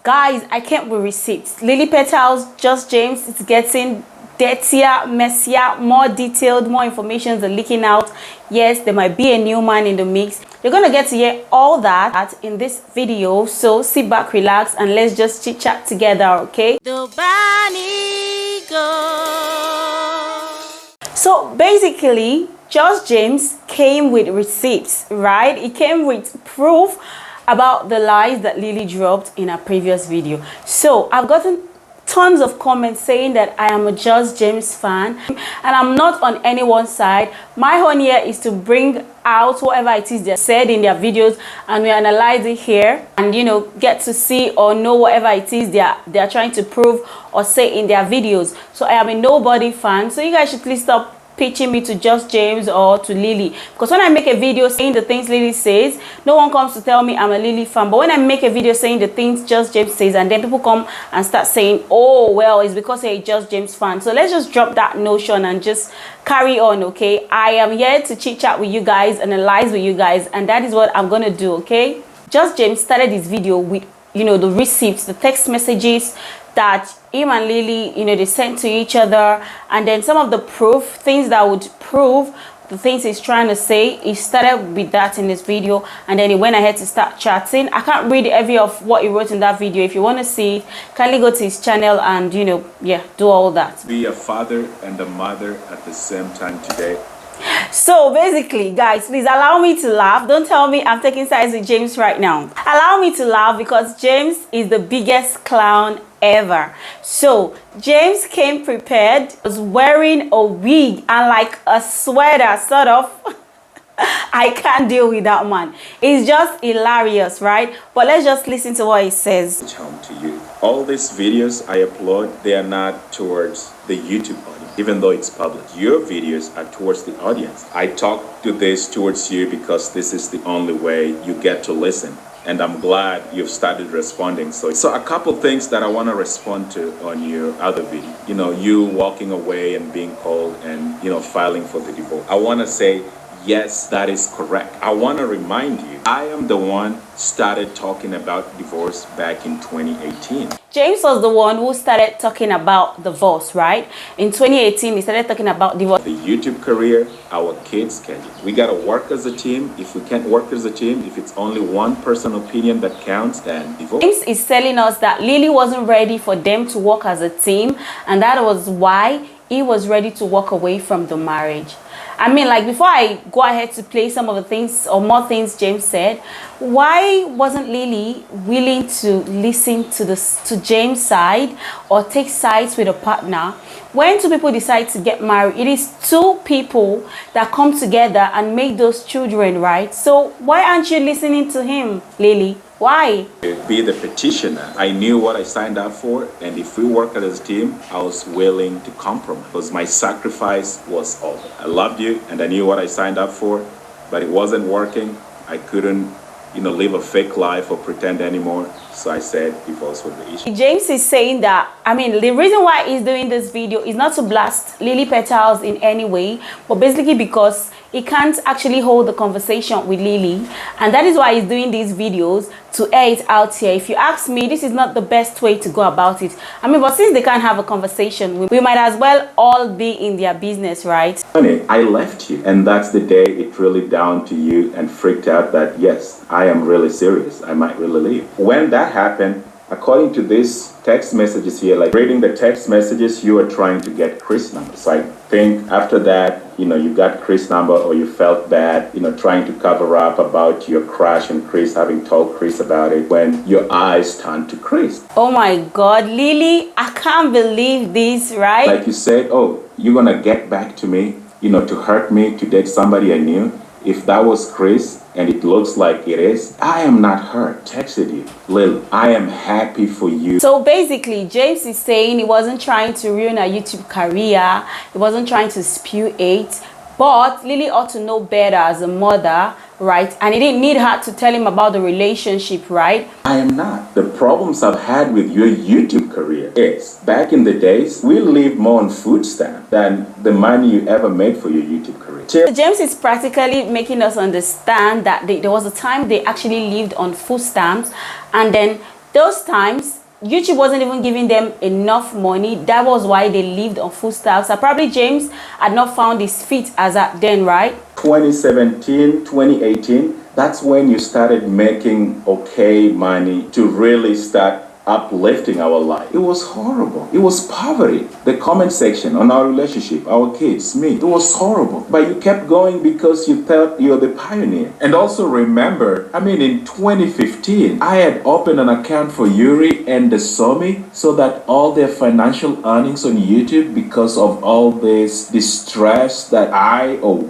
Guys, I came with receipts. Lily Petals, Just James, it's getting dirtier, messier, more detailed, more information is leaking out. Yes, there might be a new man in the mix. You're gonna get to hear all that in this video, so sit back, relax, and let's just chit chat together, okay? Thebanigos. So basically, Just James came with receipts, right? He came with proof about the lies that Lily dropped in her previous video. So I've gotten tons of comments saying that I am a Just James fan and I'm not on anyone's side. My own here is to bring out whatever it is they said in their videos, and we analyze it here and, you know, get to see or know whatever it is they are trying to prove or say in their videos. So I am a nobody fan, so you guys should please stop pitching me to Just James or to Lily, because when I make a video saying the things Lily says, no one comes to tell me I'm a Lily fan. But when I make a video saying the things Just James says, and then people come and start saying, oh well, it's because you're a Just James fan. So let's just drop that notion and just carry on, okay? I am here to chit chat with you guys, analyze with you guys, and that is what I'm gonna do, okay? Just James started this video with, you know, the receipts, the text messages that him and Lily, you know, they sent to each other, and then some of the proof, things that would prove the things he's trying to say. He started with that in this video, and then he went ahead to start chatting. I can't read every of what he wrote in that video. If you want to see it, kindly go to his channel and, you know, yeah, do all that. Be a father and a mother at the same time today. So basically, guys, please allow me to laugh. Don't tell me I'm taking sides with James right now. Allow me to laugh because James is the biggest clown ever. So James came prepared, was wearing a wig and like a sweater, sort of. I can't deal with that man. It's just hilarious, right? But let's just listen to what he says. Home to you. All these videos I upload, they are not towards the YouTube audience, even though it's public. Your videos are towards the audience. I talk to this towards you because this is the only way you get to listen. And I'm glad you've started responding. So a couple things that I want to respond to on your other video. You know, you walking away and being called and, you know, filing for the divorce. I want to say, yes, that is correct. I want to remind you, I am the one started talking about divorce back in 2018. James was the one who started talking about divorce, right? In 2018, he started talking about divorce. The YouTube career, our kids' schedule. We got to work as a team. If we can't work as a team, if it's only one person's opinion that counts, then divorce. James is telling us that Lily wasn't ready for them to work as a team, and that was why he was ready to walk away from the marriage. I mean, like, before I go ahead to play some of the things or more things James said, why wasn't Lily willing to listen to James' side or take sides with a partner? When two people decide to get married, it is two people that come together and make those children, right? So why aren't you listening to him, Lily? Why? Be the petitioner. I knew what I signed up for, and if we work as a team, I was willing to compromise because my sacrifice was all. I loved you, and I knew what I signed up for, but it wasn't working. I couldn't, you know, live a fake life or pretend anymore. So I said divorce was the issue. James is saying that, I mean, the reason why he's doing this video is not to blast Lily Petals in any way, but basically because he can't actually hold the conversation with Lily, and that is why he's doing these videos to air it out here. If you ask me, this is not the best way to go about it. I mean, but since they can't have a conversation, we might as well all be in their business, right? Honey, I left you, and that's the day it really down to you and freaked out that yes, I am really serious. I might really leave. When that happened, according to these text messages here, like reading the text messages, you were trying to get Chris' number. So I think after that, you know, you got Chris' number or you felt bad, you know, trying to cover up about your crush and Chris, having told Chris about it when your eyes turned to Chris. Oh my God, Lily, I can't believe this, right? Like you said, oh, you're gonna get back to me, you know, to hurt me, to date somebody I knew. If that was Chris, and it looks like it is, I am not hurt. Texted you, Lil, I am happy for you. So basically, James is saying he wasn't trying to ruin her YouTube career. He wasn't trying to spew hate. But Lily ought to know better as a mother, right? And he didn't need her to tell him about the relationship, right? I am not. The problems I've had with your YouTube career is, back in the days, we lived more on food stamp than the money you ever made for your YouTube career. So James is practically making us understand that there was a time they actually lived on food stamps, and then Those times, YouTube wasn't even giving them enough money. That was why they lived on food stamps. So probably James had not found his feet as at then, right? 2017, 2018, that's when you started making okay money to really start uplifting our life. It was horrible. It was poverty. The comment section on our relationship, our kids, me, it was horrible. But you kept going because you thought you're the pioneer. And also remember, in 2015, I had opened an account for Yuri and the Somi so that all their financial earnings on YouTube, because of all this distress that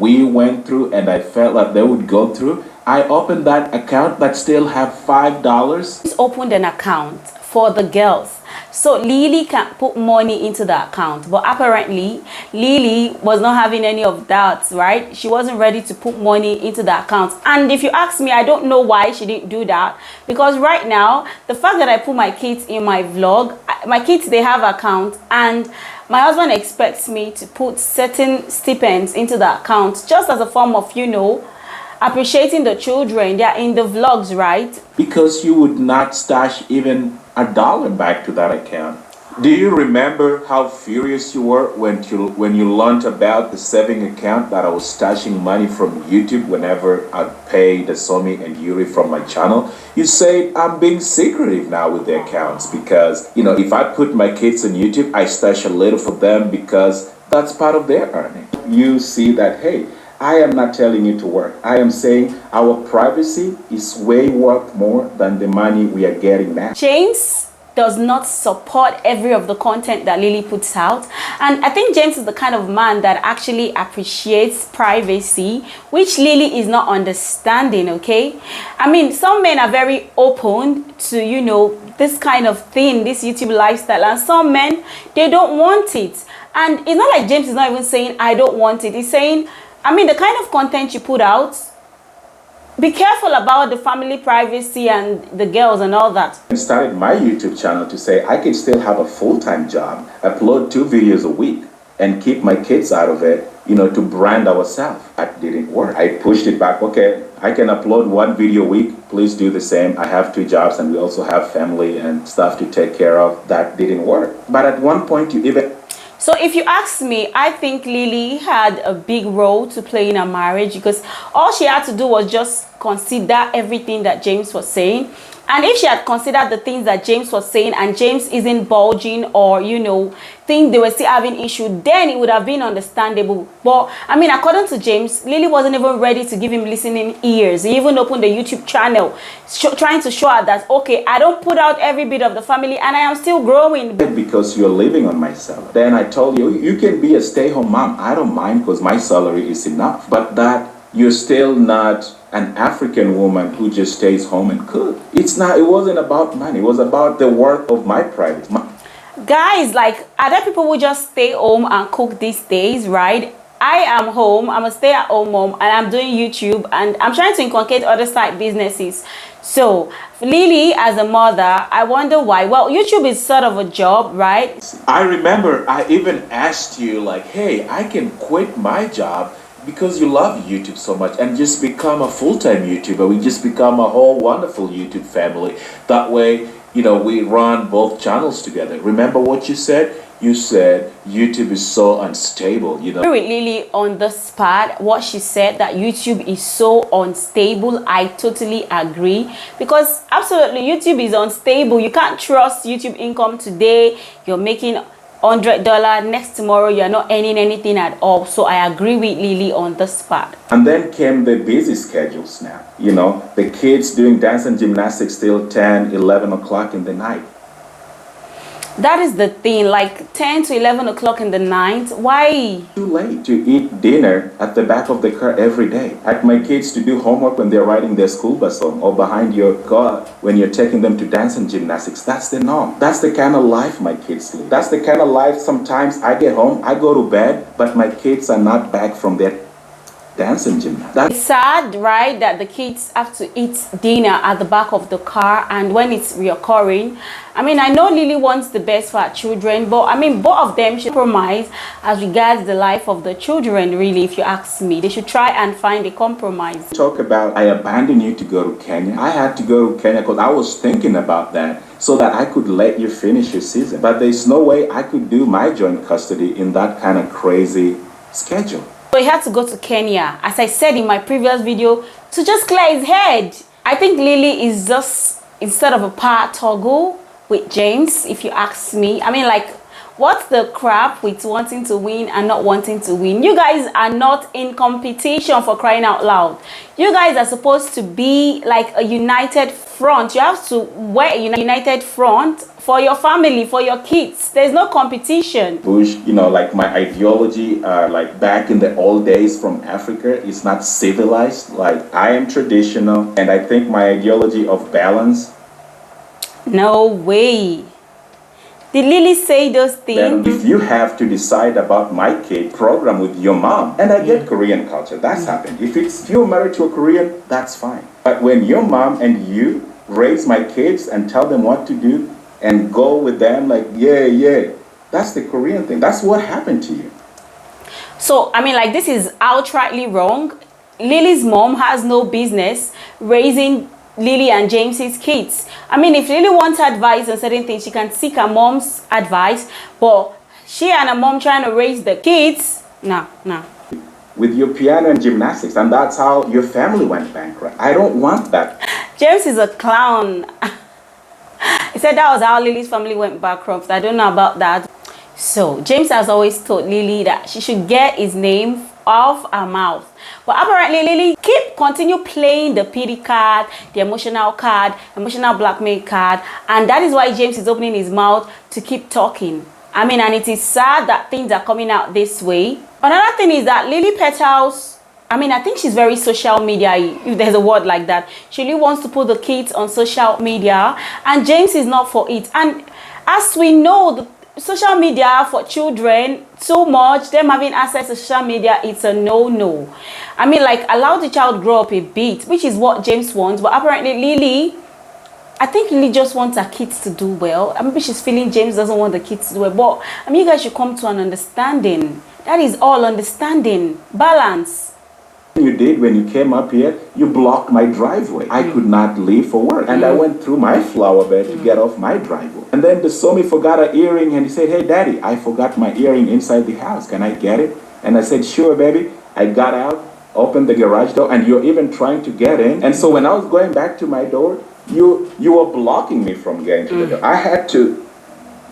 we went through and I felt like they would go through, I opened that account that still have $5. He's opened an account for the girls, so Lily can put money into the account, but apparently Lily was not having any of that, right? She wasn't ready to put money into the account. And if you ask me, I don't know why she didn't do that, because right now the fact that I put my kids in my vlog, my kids, they have accounts, and my husband expects me to put certain stipends into the account just as a form of, appreciating the children. They're in the vlogs, right? Because you would not stash even $1 back to that account. Do you remember how furious you were when you learned about the saving account that I was stashing money from YouTube whenever I'd pay the Somi and Yuri from my channel? You said I'm being secretive now with the accounts because, if I put my kids on YouTube, I stash a little for them because that's part of their earning. You see that, hey, I am not telling you to work. I am saying our privacy is way worth more than the money we are getting now. James does not support every of the content that Lily puts out, and I think James is the kind of man that actually appreciates privacy, which Lily is not understanding. Okay, some men are very open to this kind of thing, this YouTube lifestyle, and some men, they don't want it. And it's not like James is not even saying I don't want it. He's saying, the kind of content you put out, be careful about the family privacy and the girls and all that. I started my YouTube channel to say I can still have a full-time job, upload 2 videos a week, and keep my kids out of it, to brand ourselves. That didn't work. I pushed it back. Okay, I can upload 1 video a week. Please do the same. I have 2 jobs and we also have family and stuff to take care of. That didn't work. But at one point, So if you ask me, I think Lily had a big role to play in her marriage, because all she had to do was just consider everything that James was saying. And if she had considered the things that James was saying and James isn't bulging or, think they were still having issue, then it would have been understandable. But, according to James, Lily wasn't even ready to give him listening ears. He even opened the YouTube channel, trying to show her that, okay, I don't put out every bit of the family and I am still growing. Because you're living on my salary. Then I told you, you can be a stay-home mom. I don't mind because my salary is enough. But that you're still not an African woman who just stays home and cooks. It wasn't about money. It was about the worth of my private. Guys, like, are there people who just stay home and cook these days, right? I am home. I'm a stay-at-home mom and I'm doing YouTube and I'm trying to inculcate other side businesses. So Lily, as a mother, I wonder why. Well, YouTube is sort of a job, right? I remember I even asked you like, hey, I can quit my job because you love YouTube so much and just become a full-time YouTuber. We just become a whole wonderful YouTube family. That way, we run both channels together. Remember what you said? You said YouTube is so unstable, With Lily on the spot, what she said, that YouTube is so unstable, I totally agree. Because absolutely, YouTube is unstable. You can't trust YouTube income today. You're making $100, next tomorrow you're not earning anything at all. So I agree with Lily on the spot. And then came the busy schedules now. The kids doing dance and gymnastics till 10, 11 o'clock in the night. That is the thing, like 10 to 11 o'clock in the night. Why? Too late to eat dinner at the back of the car every day. Like my kids to do homework when they're riding their school bus home or behind your car when you're taking them to dance and gymnastics. That's the norm. That's the kind of life my kids live. That's the kind of life sometimes I get home, I go to bed, but my kids are not back from their dance and gymnastics. It's sad, right, that the kids have to eat dinner at the back of the car, and when it's reoccurring, I mean, I know Lily wants the best for her children, but I mean, both of them should compromise as regards the life of the children, really, if you ask me. They should try and find a compromise. Talk about, I abandoned you to go to Kenya. I had to go to Kenya because I was thinking about that so that I could let you finish your season. But there's no way I could do my joint custody in that kind of crazy schedule. So he had to go to Kenya, as I said in my previous video, to just clear his head. I think Lily is just, instead of a power toggle with James, if you ask me. I mean, like, what's the crap with wanting to win and not wanting to win? You guys are not in competition, for crying out loud. You guys are supposed to be like a united front. You have to wear a united front for your family, for your kids. There's no competition. Bush, you know, like my ideology, like back in the old days from Africa, is not civilized. Like, I am traditional, and I think my ideology of balance. No way. Did Lily say those things? Then if you have to decide about my kid program with your mom, and I get Korean culture, that's happened. If you're married to a Korean, that's fine. But when your mom and you raise my kids and tell them what to do and go with them like, yeah, that's the Korean thing. That's what happened to you. So, I mean, like, this is outrightly wrong. Lily's mom has no business raising Lily and James's kids. I mean, if Lily wants advice on certain things, she can seek her mom's advice, but she and her mom trying to raise the kids, nah. With your piano and gymnastics, and that's how your family went bankrupt. I don't want that. James is a clown. He said that was how Lily's family went bankrupt. I don't know about that. So James has always told Lily that she should get his name off her mouth, but apparently Lily continue playing the pity card, the emotional blackmail card, and that is why James is opening his mouth to keep talking. I mean, and it is sad that things are coming out this way. Another thing is that Lily Petals, I mean, I think she's very social media, if there's a word like that. She really wants to put the kids on social media, and James is not for it. And as we know, the social media for children, too much, them having access to social media, it's a no-no. I mean, like, allow the child grow up a bit, which is what James wants. But apparently Lily, I think Lily just wants her kids to do well. Maybe she's feeling James doesn't want the kids to do well. But I mean, you guys should come to an understanding. That is all, understanding, balance. You did when you came up here, you blocked my driveway. I could not leave for work. And I went through my flower bed to get off my driveway. And then the Somi forgot an earring, and he said, hey, Daddy, I forgot my earring inside the house. Can I get it? And I said, sure, baby. I got out, opened the garage door, and you're even trying to get in. And so when I was going back to my door, you were blocking me from getting to the door. I had to,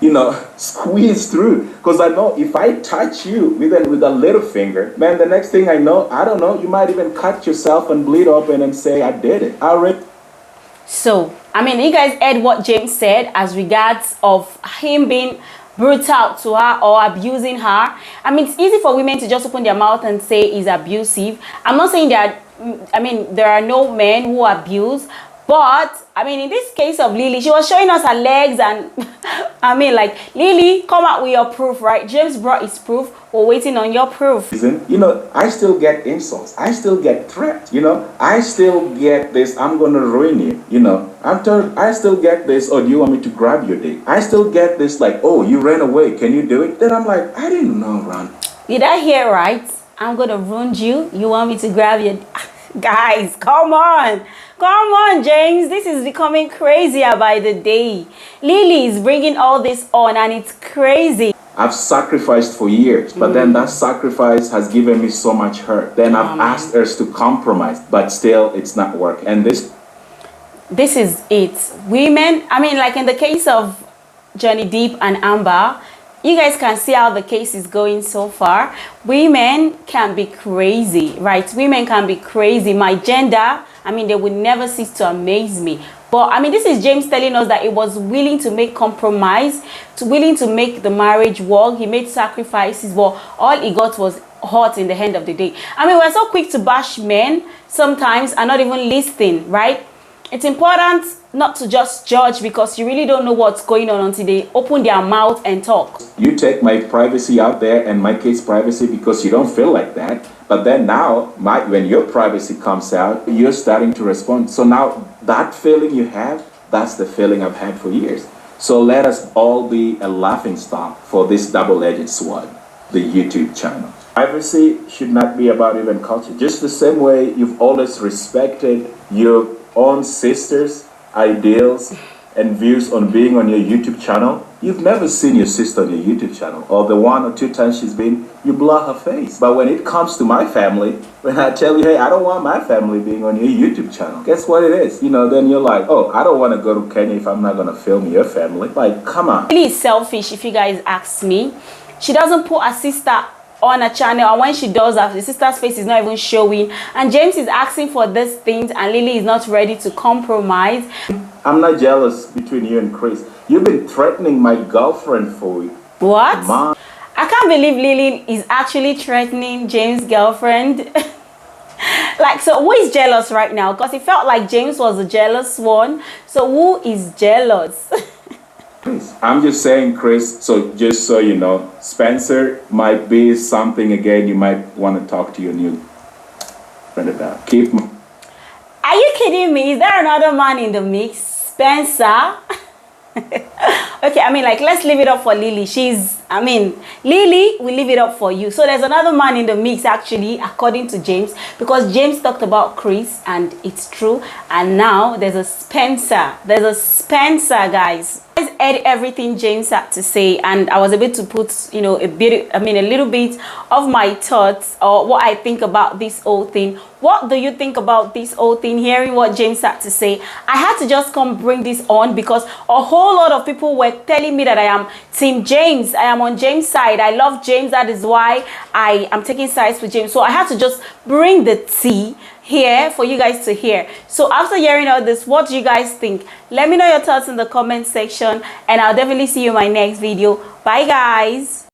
you know, squeeze through, because I know if I touch you with a little finger, man, the next thing I know, I don't know, you might even cut yourself and bleed open and say, I did it. I already. So, I mean, you guys heard what James said as regards of him being brutal to her or abusing her. I mean, it's easy for women to just open their mouth and say he's abusive. I'm not saying that, I mean, there are no men who abuse, but I mean, in this case of Lily, she was showing us her legs, and I mean, like, Lily, come out with your proof, right? James brought his proof. We're waiting on your proof. You know, I still get insults. I still get threats. You know, I still get this, I'm going to ruin you. You know, I still get this, oh, do you want me to grab your dick? I still get this, like, oh, you ran away. Can you do it? Then I'm like, I didn't know, Ron. Did I hear right? I'm going to ruin you. You want me to grab your... Guys, come on, James. This is becoming crazier by the day. Lily is bringing all this on, and it's crazy. I've sacrificed for years, but then that sacrifice has given me so much hurt. Then I've asked us to compromise, but still it's not working. And this is it. Women, I mean, like in the case of Johnny Depp and Amber, you guys can see how the case is going so far. Women can be crazy, right? Women can be crazy. My gender, I mean, they would never cease to amaze me. But I mean, this is James telling us that he was willing to make compromise, willing to make the marriage work. He made sacrifices, but all he got was hurt in the end of the day. I mean, we're so quick to bash men sometimes and not even listening, right? It's important not to just judge, because you really don't know what's going on until they open their mouth and talk. You take my privacy out there and my kids' privacy because you don't feel like that. But But then now, when your privacy comes out, you're starting to respond. So now that feeling you have, that's the feeling I've had for years. So let us all be a laughing stock for this double-edged sword, the YouTube channel. Privacy should not be about even culture. Just the same way you've always respected your own sister's ideals and views on being on your YouTube channel, you've never seen your sister on your YouTube channel, or the 1 or 2 times she's been, you blur her face. But when it comes to my family, when I tell you, hey, I don't want my family being on your YouTube channel, guess what it is? You know, then you're like, oh, I don't want to go to Kenya if I'm not going to film your family. Like, come on. Lily is selfish, if you guys ask me. She doesn't put her sister on a channel, and when she does that, the sister's face is not even showing, and James is asking for these things, and Lily is not ready to compromise. I'm not jealous between you and Chris. You've been threatening my girlfriend for What? months. I can't believe Lily is actually threatening James' girlfriend. Like, so who is jealous right now? Because it felt like James was the jealous one. So who is jealous? I'm just saying, Chris, so just so you know, Spencer might be something again you might want to talk to your new friend about. Are you kidding me? Is there another man in the mix? Spencer? Okay, I mean, like, let's leave it up for Lily. Lily, we leave it up for you. So there's another man in the mix, actually, according to James, because James talked about Chris, and it's true. And now there's a Spencer. There's a Spencer, guys. I heard everything James had to say, and I was able to put, you know, a little bit of my thoughts, or what I think about this whole thing. What do you think about this whole thing? Hearing what James had to say, I had to just come bring this on because a whole lot of people were telling me that I am Team James. I am on James' side. I love James. That is why I am taking sides with James. So I had to just bring the tea here for you guys to hear. So after hearing all this, what do you guys think? Let me know your thoughts in the comment section, and I'll definitely see you in my next video. Bye, guys.